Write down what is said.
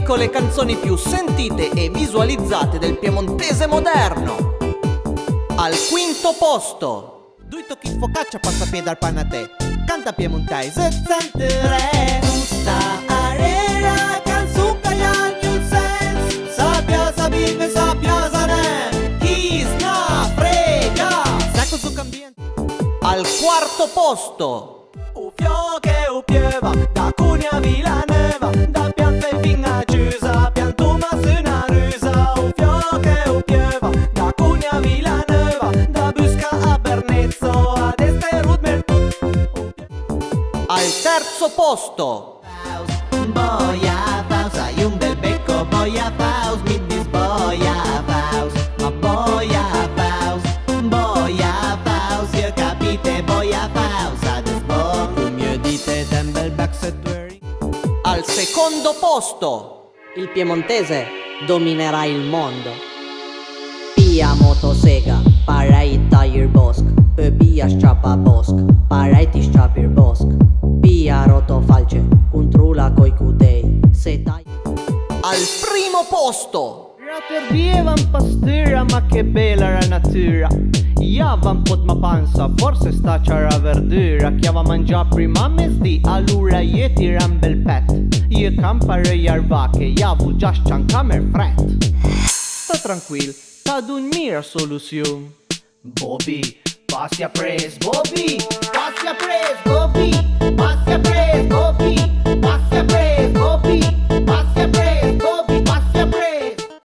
elenco le canzoni più sentite e visualizzate del piemontese moderno. Al quinto posto, Duito chi focaccia passa piede al panate. Canta piemontese sentirei Usta arera canzun caglian un sens. Sappia sabine sappia sanem. Chi sna frega. Sacco su cambiente. al quarto posto, O fiocche o pieva da Cunea Vilanova. Da piante fin a Giusa piantuma su una rusa. O fiocche o pieva da Cunea Vilanova. Da Busca a Bernezzo ad este Rudmer. al terzo posto, Boia Faust, hai un bel becco, Boia Faust, mi dis Boia Faust, ma Boia Faust, io capite Boia Faust, ades bon, cum io dite den bel bec se tueri. al secondo posto, Il piemontese dominerà il mondo. Pia motosega, parai tagliar bosk. Pia strappa bosk, parai ti strappir bosk. Pia rotofalce, controlla coi cutei. Se tai. al primo posto, Ratterdievan pastura, ma che bella la natura. Javan pot ma panza, forse sta c'era verdura. Chiava mangia prima mesdi, allora io tiran bel pet. Io campare iarvache, javu giascian camer fret. Sta tranquil, t'ad un mira soluzion. Bobby, passi a pres, Bobby, passi a pres, Bobby, passi a pres, Bobby.